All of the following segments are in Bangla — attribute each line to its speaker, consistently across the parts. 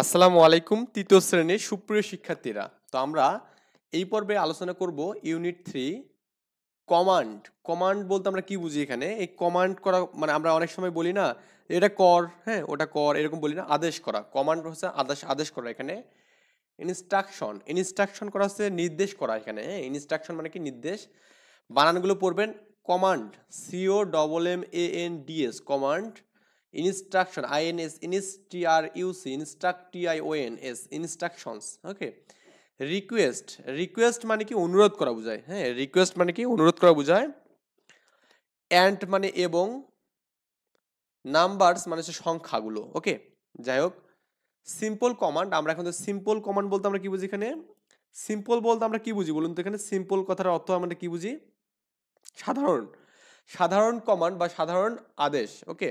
Speaker 1: আসসালামু আলাইকুম তৃতীয় শ্রেণীর সুপ্রিয় শিক্ষার্থীরা। তো আমরা এই পর্বে আলোচনা করব ইউনিট 3 কমান্ড। কমান্ড বলতে আমরা কি বুঝি এখানে? এই কমান্ড করা মানে আমরা অনেক সময় বলি না এটা কর, হ্যাঁ ওটা কর এরকম বলি না, আদেশ করা। কমান্ড হচ্ছে আদেশ আদেশ করা। এখানে ইনস্ট্রাকশন ইনস্ট্রাকশন করা হচ্ছে নির্দেশ করা এখানে, হ্যাঁ ইনস্ট্রাকশন মানে কি নির্দেশ। বানানগুলো পড়বেন command, CO double M A N D S command, instruction INS ইনএসটিআরইউসি ইনস্ট্রাকটিআইওএনএস instructions. Okay. Request request মানে কি অনুরোধ করা বোঝায়, হ্যাঁ রিকোয়েস্ট মানে কি অনুরোধ করা বোঝায়। অ্যান্ড মানে এবং, নাম্বারস মানে হচ্ছে সংখ্যাগুলো। ওকে, যাই হোক। সিম্পল কমান্ড, আমরা এখন সিম্পল কমান্ড বলতে আমরা কি বুঝি এখানে? সিম্পল বলতে আমরা কি বুঝি বলুন তো? এখানে সিম্পল কথার অর্থ আমরা কি বুঝি? সাধারণ, সাধারণ কমান্ড বা সাধারণ আদেশ। ওকে,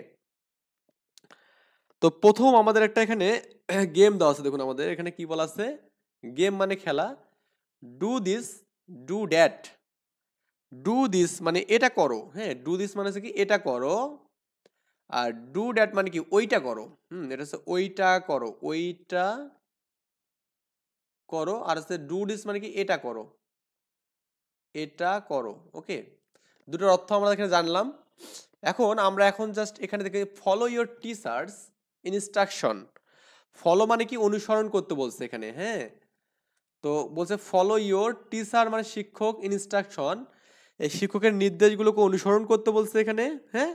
Speaker 1: তো প্রথম আমাদের একটা এখানে গেম দেওয়া আছে। দেখুন আমাদের এখানে কি বলা আছে, গেম মানে খেলা। Do this, do that. Do this মানে এটা করো, হ্যাঁ ডু দিস মানে হচ্ছে কি এটা করো। আর ডু দ্যাট মানে কি ওইটা করো। এটা হচ্ছে ওইটা করো, ওইটা করো। আর হচ্ছে ডু দিস মানে কি এটা করো, এটা করো। ওকে, দুটোর অর্থ আমরা এখানে জানলাম। এখন জাস্ট এখানে দেখে follow your teachers instruction. Follow মানে কি অনুসরণ করতে বলছে এখানে, হ্যাঁ। তো বলছে ফলো ইওর টিচার মানে শিক্ষক, ইনস্ট্রাকশন এই শিক্ষকের নির্দেশগুলোকে অনুসরণ করতে বলছে এখানে, হ্যাঁ।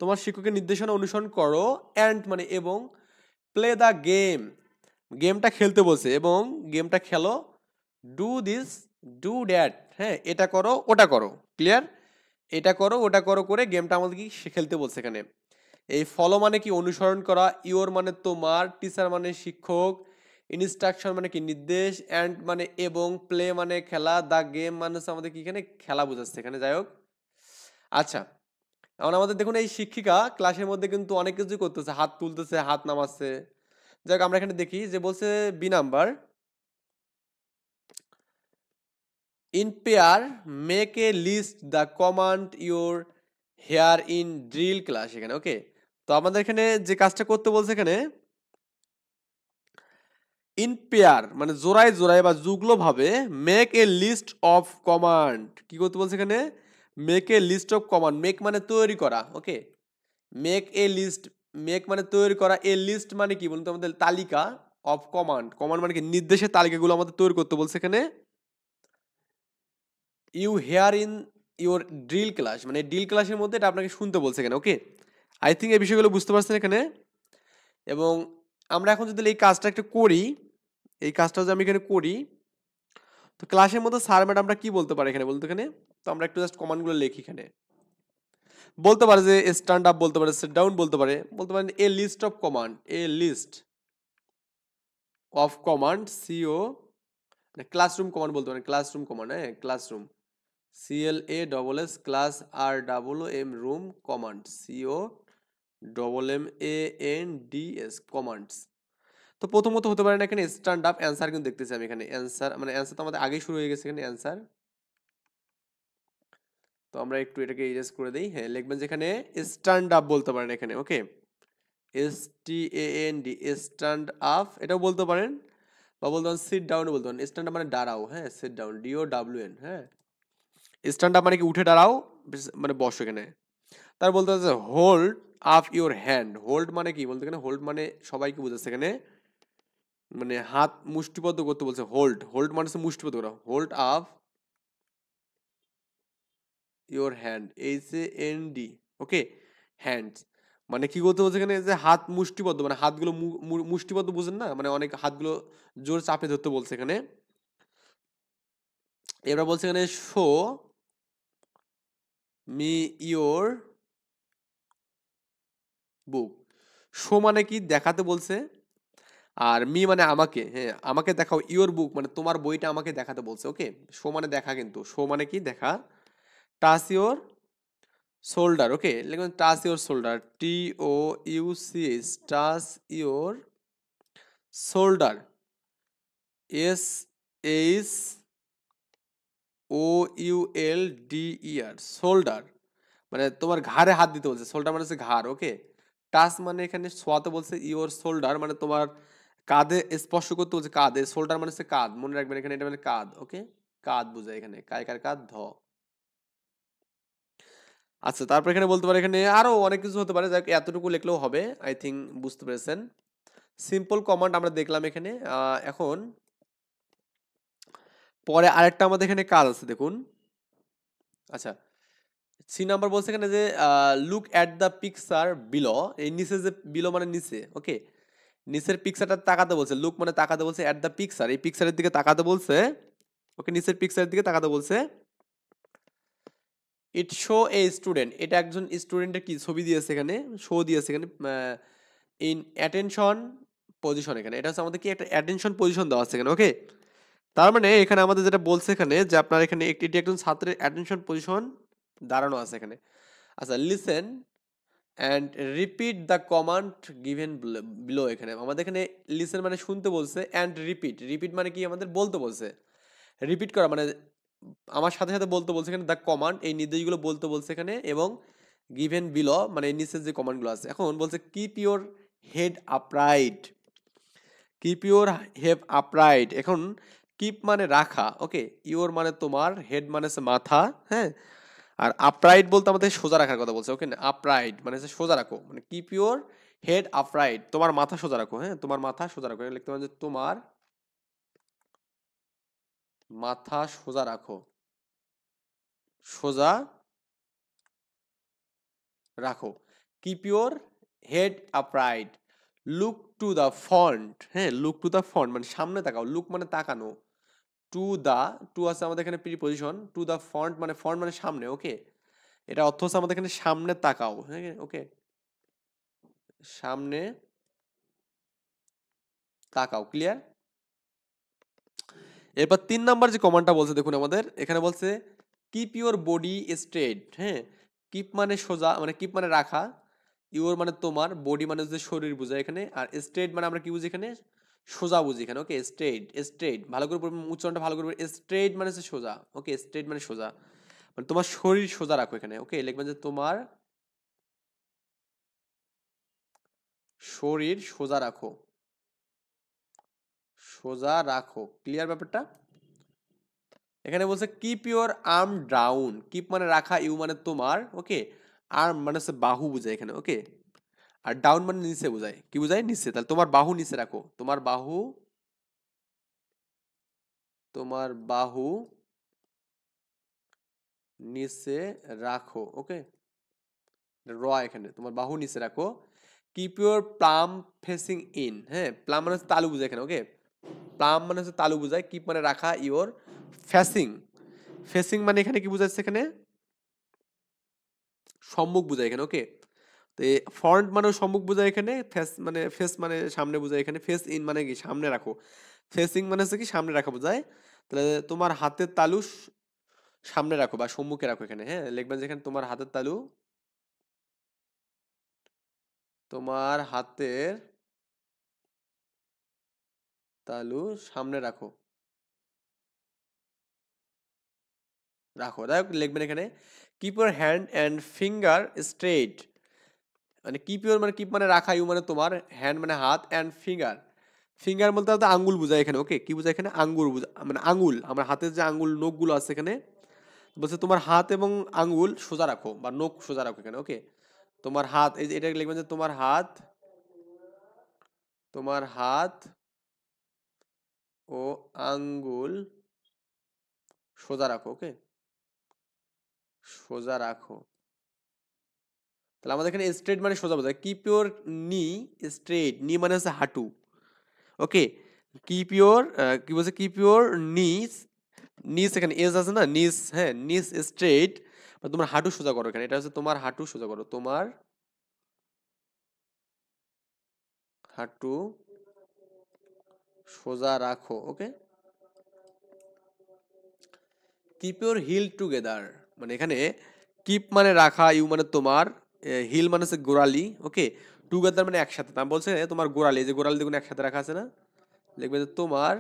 Speaker 1: তোমার শিক্ষকের নির্দেশনা অনুসরণ করো। অ্যান্ড মানে এবং, প্লে দ্য গেম গেমটা খেলতে বলছে এবং গেমটা খেলো। ডু দিস, ডু দ্যাট, হ্যাঁ এটা করো ওটা করো। ক্লিয়ার? এটা করো ওটা করো করে গেমটা আমাদের কি খেলতে বলছে এখানে। এই ফলো মানে কি অনুসরণ করা, ইওর মানে তোমার, টিচার মানে শিক্ষক, ইনস্ট্রাকশন মানে কি নির্দেশ, অ্যান্ড মানে এবং, প্লে মানে খেলা, দা গেম মানে হচ্ছে আমাদের কি এখানে খেলা বোঝাচ্ছে এখানে। যাই হোক, আচ্ছা। এখন আমাদের দেখুন এই শিক্ষিকা ক্লাসের মধ্যে কিন্তু অনেক কিছু করতেছে, হাত তুলতেছে হাত নামাচ্ছে। যাই হোক, আমরা এখানে দেখি যে বলছে B number, in pair make a list the command your hear in drill class এখানে। ওকে, তো আমাদের এখানে যে কাজটা করতে বলছে এখানে, ইন পেয়ার মানে জোড়ায় জোড়ায় বা যুগল ভাবে, make a list of command. কি করতে বলছে এখানে? Make a list of command. Make মানে তৈরি করা। Okay, make a list, make মানে তৈরি করা, এ লিস্ট মানে কি বলুন তো? আমাদের তালিকা। অফ কমান্ড, কমান্ড মানে কি নির্দেশের তালিকাগুলো আমাদের তৈরি করতে বলছে এখানে। You hear in your drill class মানে ড্রিল ক্লাসের মধ্যে এটা আপনাকে শুনতে বলছে এখানে। ওকে, আই থিঙ্ক এই বিষয়গুলো বুঝতে পারছেন এখানে। এবং আমরা এখন যদি এই কাজটা একটু করি, এই কাজটা যদি আমি এখানে করি, তো ক্লাসের মধ্যে স্যার ম্যাডামরা কি বলতে পারে এখানে বলতে এখানে? তো আমরা একটু জাস্ট কমান্ডগুলো লিখি এখানে। বলতে পারে যে স্ট্যান্ড আপ বলতে পারে, সিট ডাউন বলতে পারে, বলতে পারেন a list of command, a list of command সিও, ক্লাসরুম কমান্ড বলতে পারেন, ক্লাসরুম কমান্ড, হ্যাঁ classroom, CLA class ROOM room command, COMMANDS commands. তো প্রথমত হতে পারে না এখানে স্ট্যান্ড আপ, অ্যান্সার কিন্তু দেখতেছি আমি এখানে অ্যান্সার মানে অ্যান্সার তো আমাদের আগেই শুরু হয়ে গেছে এখানে অ্যান্সার। তো আমরা একটু এটাকে ইরেজ করে দেই। হ্যাঁ লিখবেন যেখানে স্ট্যান্ড আপ বলতে পারেন এখানে। ওকে, STAND স্ট্যান্ড আপ এটাও বলতে পারেন, বা বলতে পারেন সিট ডাউন বলতে পারেন। স্ট্যান্ড আপ মানে দাঁড়াও, হ্যাঁ সিট ডাউন DOWN, হ্যাঁ। স্ট্যান্ড আপ মানে কি উঠে দাঁড়াও, মানে বসো এখানে। তার বলতে হচ্ছে hold up your hand. Hold মানে কি বলতে এখানে? হোল্ড মানে সবাইকে বোঝাচ্ছে এখানে, মানে হাত মুষ্টিবদ্ধ করতে বলছে। হোল্ড, হোল্ড মানে হচ্ছে মুষ্টিবদ্ধ করা। Hold up your hand, HAND। Okay, hands মানে কি করতে বলছে এখানে? যে হাত মুষ্টিবদ্ধ মানে হাতগুলো মুষ্টিবদ্ধ বুঝেন না, মানে অনেক হাতগুলো জোর চাপে ধরতে বলছে এখানে। এবার বলছে এখানে show me your book. Show মানে কি দেখাতে বলছে, আর মি মানে আমাকে, হ্যাঁ আমাকে দেখাও। ইওর বুক মানে তোমার বইটা আমাকে দেখাতে বলছে। ওকে, শো মানে দেখা, কিন্তু শো মানে কি দেখা। Touch your shoulder. ওকে, লিখুন touch your shoulder, TOUCH, touch your shoulder, SHOULDER shoulder মানে তোমার ঘাড়ে হাত দিতে বলছে। শোল্ডার মানে হচ্ছে ঘাড়। ওকে, টাচ মানে এখানে ছোঁয়াতে বলছে। ইওর শোল্ডার মানে তোমার কাঁধে স্পর্শ করতে বলছে, কাঁধে, শোল্ডার মানে হচ্ছে কাঁধ, মনে রাখবেন এখানে এটা মানে কাঁধ, ওকে, কাঁধ বোঝায় এখানে, কায়কার কাঁধ ধ। আচ্ছা, তারপর এখানে বলতে পারে, এখানে আরো অনেক কিছু হতে পারে, যাক এতটুকু লিখলেও হবে, আই থিঙ্ক বুঝতে পেরেছেন। সিম্পল কমান্ড আমরা দেখলাম এখানে। এখন পরে আরেকটা আমাদের এখানে কাজ আছে, দেখুন। আচ্ছা, সি নাম্বার বলছে এখানে যে look at the picture below, এই নিচে যে বিলো মানে নিচে, ওকে, নিচের পিকচারটা তাকাতে বলছে, লুক মানে তাকাতে বলছে, অ্যাট দ্য পিকচার এই পিকচারের দিকে তাকাতে বলছে, ওকে, নিচের পিকচারের দিকে তাকাতে বলছে। ইট শো এ স্টুডেন্ট, এটা একজন স্টুডেন্টের কি ছবি দিয়েছে এখানে, শো দিয়েছে এখানে, ইন অ্যাটেনশন পজিশন, এখানে এটা হচ্ছে আমাদের কি একটা অ্যাটেনশন পজিশন দেওয়া আছে এখানে, ওকে। তার মানে এখানে আমাদের যেটা বলছে এখানে যে আপনার এখানে এটি একজন ছাত্রের অ্যাটেনশন পজিশন দাঁড়ানো আছে এখানে। আচ্ছা, listen and repeat the command given below, এখানে আমাদের এখানে লিসেন মানে শুনতে বলছে, অ্যান্ড রিপিট, রিপিট মানে কি আমাদের বলতে বলছে, রিপিট করা মানে আমার সাথে সাথে বলতে বলছে এখানে, দ্য কমান্ড এই নির্দেশগুলো বলতে বলছে এখানে, এবং গিভেন বিলো মানে এই নিচের যে কমান্ডগুলো আছে। এখন বলছে keep your head upright, keep your head upright, এখন কিপ মানে রাখা, ওকে, ইউর মানে তোমার, হেড মানে হচ্ছে মাথা, হ্যাঁ, আর আপরাইট বলতে আমাদের সোজা রাখার কথা বলছে, ওকে, আপরাইট মানে হচ্ছে সোজা রাখো, মানে কিপ ইউর হেড আপরাইট, তোমার মাথা সোজা রাখো, হ্যাঁ, তোমার মাথা সোজা রাখো, লিখতে পারেন যে তোমার মাথা সোজা রাখো, সোজা রাখো, keep your head upright, look to the front, হ্যাঁ, লুক টু দ্য ফ্রন্ট মানে সামনে তাকাও, লুক মানে তাকানো, টু দা, টু আছে আমাদের এখানে প্রিপজিশন, টু দা ফ্রন্ট মানে সামনে, ওকে, এটা অর্থ হচ্ছে আমাদের এখানে সামনে তাকাও, হ্যাঁ, ওকে, সামনে তাকাও, ক্লিয়ার। এরপর 3 নাম্বার যে কমান্ডটা বলছে দেখুন, আমাদের এখানে বলছে কিপ ইউর বডি স্ট্রেট, হ্যাঁ, কিপ মানে সোজা, মানে কিপ মানে রাখা, ইউর মানে তোমার, বডি মানে যে শরীর বোঝায় এখানে, আর স্ট্রেট মানে আমরা কি বুঝি এখানে, সোজা বুঝি এখানে, ওকে, স্ট্রেট, স্ট্রেট ভালো করে উচ্চারণটা ভালো করে, স্ট্রেট মানে হচ্ছে সোজা, ওকে, স্ট্রেট মানে সোজা, মানে তোমার শরীর সোজা রাখো এখানে, ওকে, লিখবেন যে তোমার শরীর সোজা রাখো, সোজা রাখো, ক্লিয়ার ব্যাপারটা। এখানে বলছে keep your arm down, keep মানে রাখা, ইউ মানে তোমার, ওকে, আর্ম মানে হচ্ছে বাহু বোঝায় এখানে, ওকে, আর ডাউন মানে নিচে বোঝায়, কি বোঝায়, নিচে, তাহলে তোমার বাহু নিচে রাখো, তোমার বাহু, তোমার বাহু নিচে রাখো, ওকে, র এখানে তোমার বাহু নিচে রাখো, keep your plum facing in, হ্যাঁ, প্লাম মানে হচ্ছে তালু বোঝায় এখানে, ওকে, প্লাম মানে হচ্ছে তালু বোঝায়, কিপ মানে রাখা, ইউর ফেসিং, ফেসিং মানে এখানে কি বোঝাচ্ছে এখানে, সম্মুখ বোঝায় এখানে, ওকে, তো ফ্রন্ট মানে সম্মুখ বোঝায় এখানে, ফেস মানে সামনে বোঝায় এখানে, ফেস ইন মানে কি সামনে রাখো, ফেসিং মানে হচ্ছে কি সামনে রাখা বোঝায়, তাহলে তোমার হাতের তালু সামনে রাখো বা সম্মুখে রাখো এখানে, হ্যাঁ, লিখবেন যেখানে তোমার হাতের তালু, তোমার হাতের তালু সামনে রাখো, রাখো, তাই লিখবেন এখানে keep your hand and finger straight, মানে কিপ ইউর মানে কিপ মানে রাখা, ইউ মানে তোমার, হ্যান্ড মানে হাত, অ্যান্ড ফিঙ্গার, ফিঙ্গার বলতে হয়তো আঙ্গুল বোঝায় এখানে, ওকে, কি বোঝায় এখানে, আঙ্গুল বোঝায়, মানে আঙ্গুল, আমার হাতের যে আঙ্গুল নখগুলো আছে এখানে, বলছে তোমার হাত এবং আঙ্গুল সোজা রাখো বা নখ সোজা রাখো এখানে, ওকে, তোমার হাত, এই যে এটা লিখবেন যে তোমার হাত, তোমার হাত ও আঙ্গুল সোজা রাখো, ওকে, সোজা রাখো, তাহলে আমাদের এখানে স্ট্রেট মানে সোজা বোঝায়, কিপ ইউর নি স্ট্রেট, নি মানে হচ্ছে হাঁটু, ওকে, কিপ ইউর, কি বলছে, কিপ ইউর নিস, নিস এখানে এজ আছে না, নিস, হ্যাঁ, নিস স্ট্রেট, তোমার হাঁটু সোজা করো এখানে, এটা হচ্ছে তোমার হাঁটু সোজা করো, তোমার হাঁটু সোজা রাখো, ওকে, কিপ ইউর হিল টুগেদার, মানে এখানে কিপ মানে রাখা, ইউ মানে তোমার, হিল মানে হচ্ছে গোড়ালি, ওকে, টুগেদার মানে একসাথে, তা বলছে তোমার গোড়ালি, এই যে গোড়ালি দেখুন একসাথে রাখা আছে না, লিখবে যে তোমার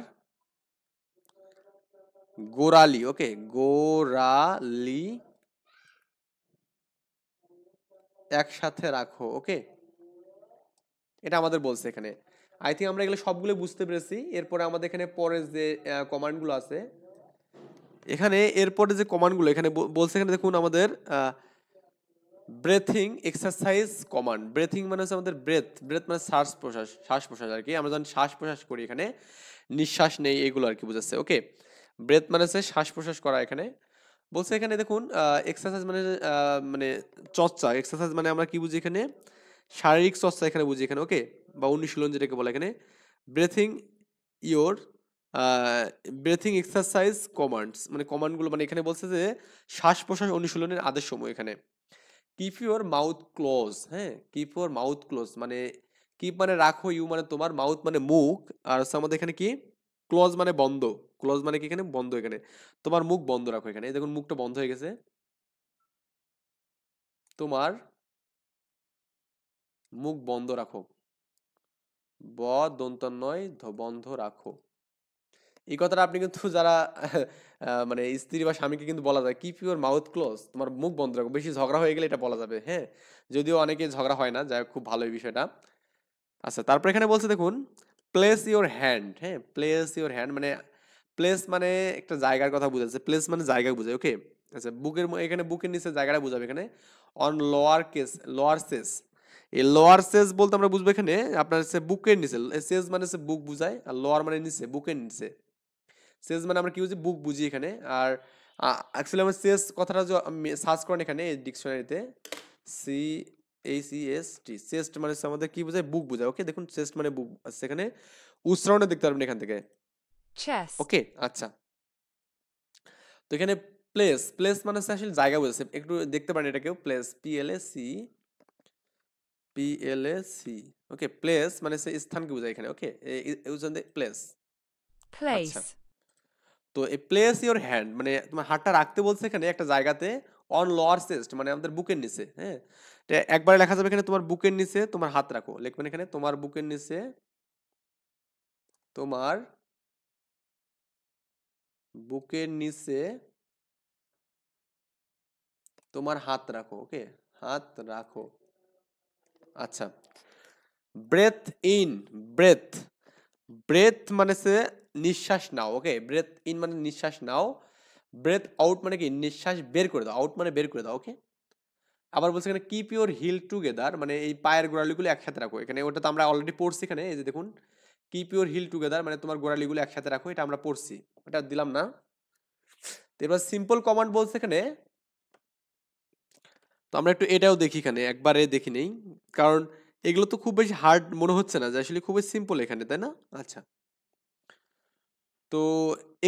Speaker 1: গোড়ালি, ওকে, গোড়ালি একসাথে রাখো, ওকে, এটা আমাদের বলছে এখানে। আই থিঙ্ক আমরা এগুলো সবগুলো বুঝতে পেরেছি। এরপরে আমাদের এখানে পরের যে কমান্ডগুলো আছে, এখানে এরপরে যে কমান্ডগুলো এখানে বলছে, এখানে দেখুন আমাদের ব্রেথিং এক্সারসাইজ কমান্ড। ব্রেথিং মানে হচ্ছে আমাদের ব্রেথ, ব্রেথ মানে শ্বাস প্রশ্বাস, শ্বাস প্রশ্বাস আর কি। আমরা যখন শ্বাস প্রশ্বাস করি এখানে নিঃশ্বাস নেই, এগুলো আর কি বুঝাচ্ছে। ওকে, ব্রেথ মানে হচ্ছে শ্বাস প্রশ্বাস করা। এখানে বলছে, এখানে দেখুন এক্সারসাইজ মানে মানে চর্চা। এক্সারসাইজ মানে আমরা কি বুঝি এখানে, শারীরিক চর্চা এখানে বুঝি এখানে। ওকে, বা অনুশীলন যেটাকে বলে এখানে। Breathing your breathing exercise commands মানে কমান্ডগুলো, মানে এখানে বলছে যে শ্বাস প্রশ্বাস অনুশীলনের আদেশসমূহ এখানে। কিপ ইউর মাউথ ক্লোজ, হ্যাঁ, কিপ ইউর মাউথ ক্লোজ মানে কিপ মানে রাখো, ইউ মানে তোমার, মাউথ মানে মুখ, আর হচ্ছে আমাদের এখানে কি ক্লোজ মানে বন্ধ। ক্লোজ মানে কি এখানে বন্ধ, এখানে তোমার মুখ বন্ধ রাখো। এখানে এই দেখুন মুখটা বন্ধ হয়ে গেছে, তোমার মুখ বন্ধ রাখো, ব দন্ত নয় বন্ধ রাখো। এই কথাটা আপনি কিন্তু যারা মানে স্ত্রী বা স্বামীকে কিন্তু বলা যায়, কিপ ইউর মাউথ ক্লোজ, তোমার মুখ বন্ধ রাখো। বেশি ঝগড়া হয়ে গেলে এটা বলা যাবে, হ্যাঁ, যদিও অনেকে ঝগড়া হয় না, যাই হোক খুব ভালো এই বিষয়টা। আচ্ছা, তারপর এখানে বলছে দেখুন প্লেস ইওর হ্যান্ড, হ্যাঁ, প্লেস ইওর হ্যান্ড মানে প্লেস মানে একটা জায়গার কথা বুঝাচ্ছে। প্লেস মানে জায়গা বোঝায়। ওকে, আচ্ছা, বুকের এখানে বুকের নিচে জায়গাটা বোঝাবে এখানে। অন লোয়ার কেস, লোয়ার সেস, এই লোয়ার সেস বলতে আমরা বুঝবো এখানে আপনার হচ্ছে বুকের নিচে। সেস মানে হচ্ছে বুক বুঝায়, আর লোয়ার মানে নিচে, বুকের নিচে। সেস মানে আমরা কি বুঝি, বুক বুঝি এখানে। আর অ্যাকচুয়ালি আমরা সেস কথাটা যে সার্চ করেন এখানে ডিকশনারিতে, সি ACST, চেস্ট মানে হচ্ছে আমাদের কি বোঝায়, বুক বোঝায়। ওকে, দেখুন চেস্ট মানে বুক আছে এখানে, উচ্চারণে দেখতে পারবেন এখান থেকে।
Speaker 2: chest,
Speaker 1: ওকে, আচ্ছা, তো এখানে প্লেস, প্লেস মানে হচ্ছে আসলে জায়গা বোঝাচ্ছে। একটু দেখতে পারেন এটাকেও, প্লেস PLAC। ওকে, প্লেস মানে হচ্ছে স্থানকে বোঝায় এখানে। ওকে, প্লেস। আচ্ছা,
Speaker 2: place,
Speaker 1: তো এই প্লেস ইওর হ্যান্ড মানে তোমার হাতটা রাখতে বলছে এখানে একটা জায়গাতে, অন লোয়ার চেস্ট মানে আমাদের বুকের নিচে, হ্যাঁ। এটা একবারে লেখা যাবে এখানে, তোমার বুকের নিচে তোমার হাত রাখো, লিখবেন এখানে তোমার বুকের নিচে তোমার বুকের নিচে তোমার হাত রাখো। ওকে, হাত রাখো। আচ্ছা, ব্রেথ ইন, ব্রেথ, ব্রেথ মানে হচ্ছে নিঃশ্বাস নাও। ওকে, ব্রেথ ইন মানে নিঃশ্বাস নাও, ব্রেথ আউট মানে কি নিঃশ্বাস বের করে দাও, আউট মানে বের করে দাও। ওকে, আবার বলছে এখানে কিপ ইউর হিল টুগেদার মানে এই পায়ের গোড়ালিগুলো একসাথে রাখো। এখানে ওটা তো আমরা অলরেডি পড়ছি এখানে, এই যে দেখুন কিপ ইউর হিল টুগেদার মানে তোমার গোড়ালিগুলো একসাথে রাখো, এটা আমরা পড়ছি, ওটা দিলাম না। তো এবার সিম্পল কমান্ড বলছে এখানে, তো আমরা একটু এটাও দেখি এখানে, একবারে দেখি নেই, কারণ এগুলো তো খুব বেশি হার্ড মনে হচ্ছে না, যে আসলে খুবই সিম্পল এখানে, তাই না? আচ্ছা, তো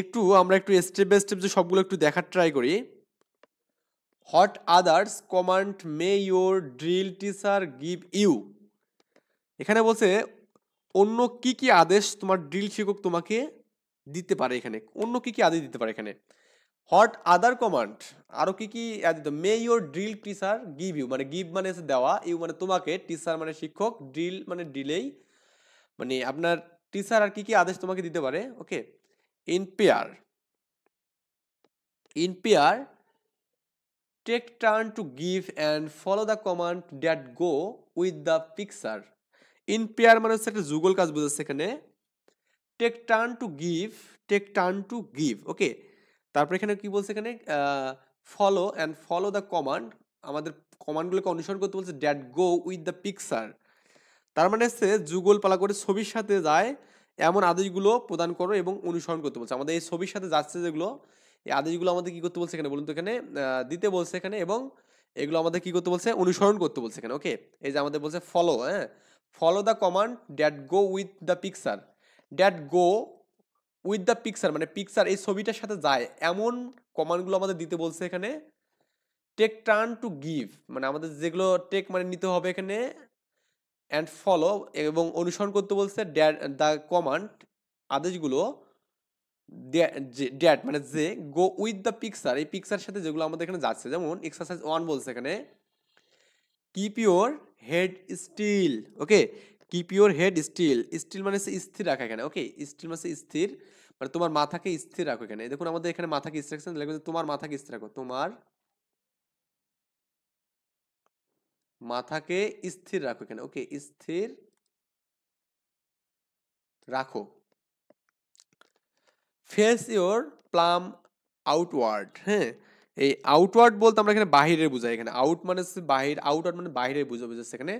Speaker 1: একটু আমরা একটু স্টেপ বাই স্টেপ যে সবগুলো একটু দেখার ট্রাই করি। What others command may your drill teacher give you, এখানে বলছে অন্য কি কি আদেশ তোমার ড্রিল শিক্ষক তোমাকে দিতে পারে। এখানে অন্য কি কি আদেশ দিতে পারে এখানে, হোয়াট আদার কমান্ড, আরো কি কি আদেশ দিতে, may your drill teacher give you মানে গিভ মানে হচ্ছে দেওয়া, ইউ মানে তোমাকে, টিচার মানে শিক্ষক, ড্রিল মানে ডিলেই, মানে আপনার টিচার আর কি কি আদেশ তোমাকে দিতে পারে। Okay, in pair, in pair take turn to give and follow the command that go with the picture. In pair মানে হচ্ছে একটা যুগল কাজ বোঝাচ্ছে এখানে। Take turn to give, take turn to give. Okay, তারপর এখানে কি বলছে এখানে, follow and follow the command, আমাদের কমান্ডগুলোকে অনুসরণ করতে বলছে, that go with the picture, তার মানে হচ্ছে যুগল পালা করে ছবির সাথে যায় এমন আদেশগুলো প্রদান করো এবং অনুসরণ করতে বলছে। আমাদের এই ছবির সাথে যাচ্ছে যেগুলো, এই আদেশগুলো আমাদের কি করতে বলছে এখানে বলুন তো, এখানে দিতে বলছে এখানে, এবং এগুলো আমাদের কি করতে বলছে, অনুসরণ করতে বলছে এখানে। ওকে, এই যে আমাদের বলছে ফলো, হ্যাঁ, follow the command that go with the picture, that go with the picture মানে পিকচার এই ছবিটার সাথে যায় এমন কমান্ডগুলো আমাদের দিতে বলছে এখানে। টেক টার্ন টু গিভ মানে আমাদের যেগুলো টেক মানে নিতে হবে এখানে, অ্যান্ড ফলো এবং অনুসরণ করতে বলছে দ্য কমান্ড আদেশগুলো, ড্যাট মানে যে গো উইথ দ্য পিকচার এই পিকচার সাথে যেগুলো আমাদের এখানে যাচ্ছে। যেমন এক্সারসাইজ 1 বলছে এখানে keep your head still. Okay, keep your head still, still মানে হচ্ছে স্থির রাখা এখানে। ওকে, স্টিল মানে স্থির, মানে তোমার মাথাকে স্থির রাখো এখানে। দেখুন আমাদের এখানে মাথাকে স্থির রাখছেন, লিখবে তোমার মাথাকে স্থির রাখো, তোমার মাথাকে স্থির রাখো এখানে। ওকে, স্থির রাখো। ফেস ইওর প্লাম আউটওয়ার্ড, হ্যাঁ, এই আউটওয়ার্ড বলতে আমরা এখানে বাহিরে বুঝাই, এখানে আউট মানে হচ্ছে বাহির, আউটওয়ার্ড মানে বাইরে বুঝাচ্ছে এখানে।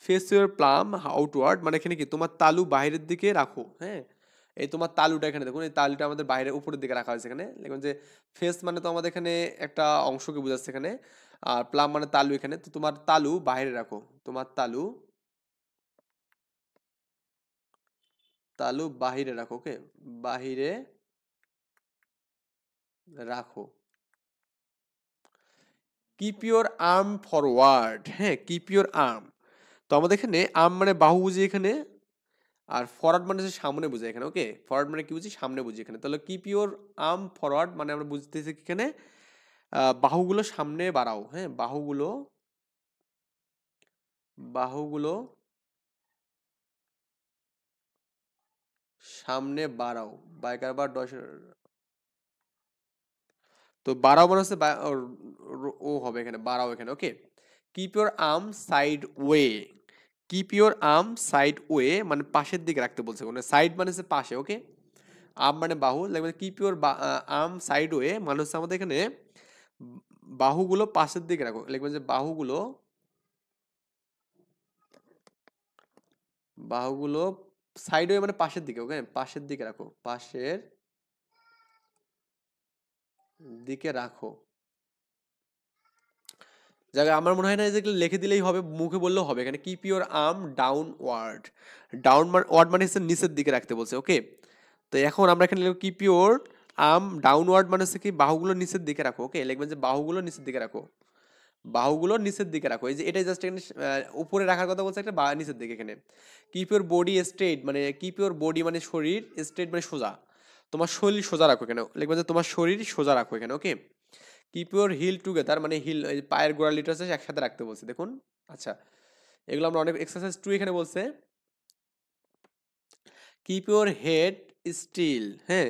Speaker 1: ফেস ইওর প্লাম আউটওয়ার্ড মানে এখানে কি তোমার তালু বাইরের দিকে রাখো, হ্যাঁ, এই তোমার তালুটা এখানে দেখুন, এই তালুটা আমাদের বাইরে উপরের দিকে রাখা হয়েছে এখানে। দেখুন যে ফেস মানে তো আমাদের এখানে একটা অংশকে বোঝাচ্ছে এখানে, আর প্লাম মানে তালু এখানে, তো তোমার তালু বাইরে রাখো, তোমার তালু তালু বাহিরে রাখো, ওকে, বাহিরে রাখো। কিপ ইউর আর্ম ফরওয়ার্ড, হ্যাঁ, কিপ ইউর আর্ম, তো আমাদের এখানে আর্ম মানে বাহু বুঝি এখানে, আর ফরওয়ার্ড মানে হচ্ছে সামনে বুঝি এখানে, ওকে, ফরওয়ার্ড মানে কি বুঝি, সামনে বুঝি এখানে। তাহলে কিপ ইউর আর্ম ফরওয়ার্ড মানে আমরা বুঝতেছি কি এখানে বাহুগুলো সামনে বাড়াও, হ্যাঁ, বাহুগুলো বাহুগুলো সামনে বাড়াও, বাইকার বা ডস, তো বাড়াও মানে হচ্ছে ও হবে এখানে, বাড়াও এখানে, okay. Keep your arm side way, keep your arm side way মানে পাশের দিকে রাখতে বলছে, মানে সাইড মানে হচ্ছে পাশে, ওকে, আর্ম মানে বাহু, লাগবে keep your arm side way মানে হচ্ছে আমাদের এখানে বাহুগুলো পাশের দিকে রাখো, লিখবেন যে বাহুগুলো বাহুগুলো সাইড ওয়ে মানে পাশের দিকে, ওকে, পাশের দিকে রাখো, পাশের দিকে রাখো। যাক, আমার মনে হয় না যে লিখে দিলেই হবে, মুখে বললেও হবে, এখানে keep your arm downward, downward মানে হচ্ছে নিচের দিকে রাখতে বলছে, ওকে। তো এখন আমরা এখানে লিখব কিপ ইউর আর্ম ডাউনওয়ার্ড মানে হচ্ছে কি বাহুগুলো নিচের দিকে রাখো, ওকে, লিখবেন যে বাহুগুলো নিচের দিকে রাখো, বাহুগুলো নিচের দিকে রাখো, এই যে এটাই জাস্ট এখানে উপরে রাখার কথা বলছে, একটা বা নিচের দিকে এখানে। কিপ ইউর বডি স্ট্রেট মানে কিপ ইউর বডি মানে শরীর, স্ট্রেট মানে সোজা, তোমার শরীর সোজা রাখো এখানে, লিখবেন যে তোমার শরীর সোজা রাখো এখানে, okay. Keep your hill together মানে হিল, পায়ের গোড়ালিটা হচ্ছে একসাথে রাখতে বলছে, দেখুন। আচ্ছা, এগুলো আমরা অনেক এক্সারসাইজ 2 এখানে বলছে। কিপ ইউর হেড স্টিল, হ্যাঁ,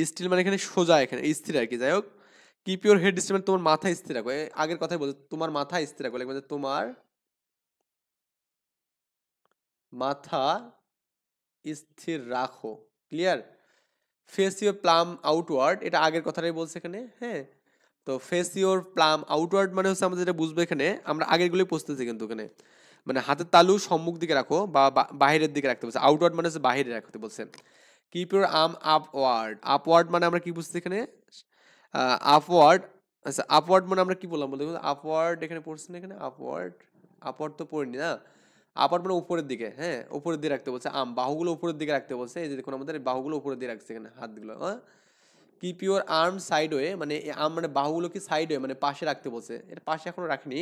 Speaker 1: স্টিল মানে এখানে সোজা, এখানে স্থির আর কি, যাই হোক। কিপ ইউর হেড স্টিল মানে তোমার মাথা স্থির রাখো, আগের কথাই বলছে, তোমার মাথা স্থির রাখো, লিখবে যে তোমার মাথা স্থির রাখো, clear. Face your plum outward, এটা আগের কথাটাই বলছে এখানে, হ্যাঁ। তো ফেস ইউর প্লাম আউটওয়ার্ড মানে হচ্ছে আমরা যেটা বুঝবো এখানে, আমরা আগেরগুলোই বুঝতেছি কিন্তু এখানে, মানে হাতের তালু সম্মুখ দিকে রাখো বা বাহিরের দিকে রাখতে বলছে, আউটওয়ার্ড মানে হচ্ছে বাহিরে রাখতে বলছে। Keep your arm upward, upward মানে আমরা কি বুঝছি এখানে, আপওয়ার্ড, আচ্ছা আপওয়ার্ড মানে আমরা কি বললাম বলতে, আপওয়ার্ড এখানে পড়ছি না, এখানে আপওয়ার্ড, আপওয়ার্ড তো পড়িনি না, আপওয়ার্ড মানে উপরের দিকে, হ্যাঁ, উপরের দিকে রাখতে বলছে, বাহুগুলো উপরের দিকে রাখতে বলছে, এই যে দেখুন আমাদের বাহুগুলো উপরের দিকে রাখছে এখানে, হাতগুলো, হ্যাঁ। Keep your arm side way মানে আর্ম মানে বাহুগুলো কি সাইড ওয়ে মানে পাশে রাখতে বলছে, এটা পাশে এখনো রাখিনি।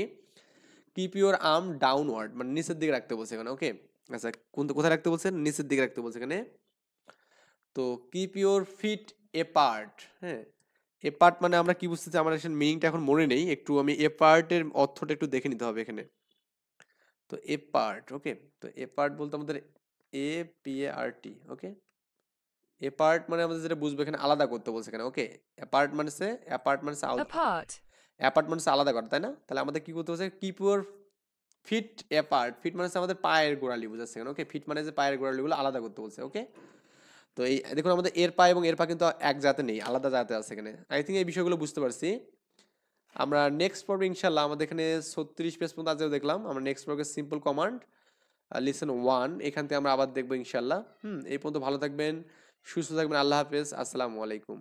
Speaker 1: কিপ ইউর আর্ম ডাউনওয়ার্ড মানে নিচের দিকে রাখতে বলছে এখানে, ওকে। আচ্ছা, কোথায় রাখতে বলছে, নিচের দিকে রাখতে বলছে এখানে। তো কিপ ইউর ফিট এপার্ট, হ্যাঁ, এপার্ট মানে আমরা কি বুঝতেছি, আমার এখানে মিনিংটা এখন মনে নেই, একটু আমি এপার্টের অর্থটা একটু দেখে নিতে হবে এখানে। তো এপার্ট, ওকে, তো এপার্ট বলতে আমাদের APART, ওকে। এপার্ট মানে আমাদের যেটা বুঝবো এখানে আলাদা করতে বলছে এখানে, okay. Apartments out,
Speaker 2: apart,
Speaker 1: apartments আলাদা করা, তাই না? তাহলে আমাদের কি করতে বলছে, keep your feet apart, feet মানে হচ্ছে আমাদের পায়ের গোড়ালি বোঝাচ্ছে এখানে, ওকে, ফিট মানে যে পায়ের গোড়ালিগুলো আলাদা করতে বলছে, ওকে। তো এই দেখুন আমাদের এর পা এবং এর পা কিন্তু এক জাতে নেই, আলাদা জাতে আছে এখানে, আই থিঙ্ক এই বিষয়গুলো বুঝতে পারছি। আমরা নেক্সট পর্বে ইনশাল্লাহ আমাদের এখানে 36 পেজ পর্যন্ত আজও দেখলাম, আমরা নেক্সট পর্বে সিম্পল কমান্ড লিসেন 1 এখান থেকে আমরা আবার দেখবো ইনশাল্লাহ। এই পর্যন্ত ভালো থাকবেন, সুস্থ থাকবেন, আল্লাহ হাফেজ, আসসালামু আলাইকুম।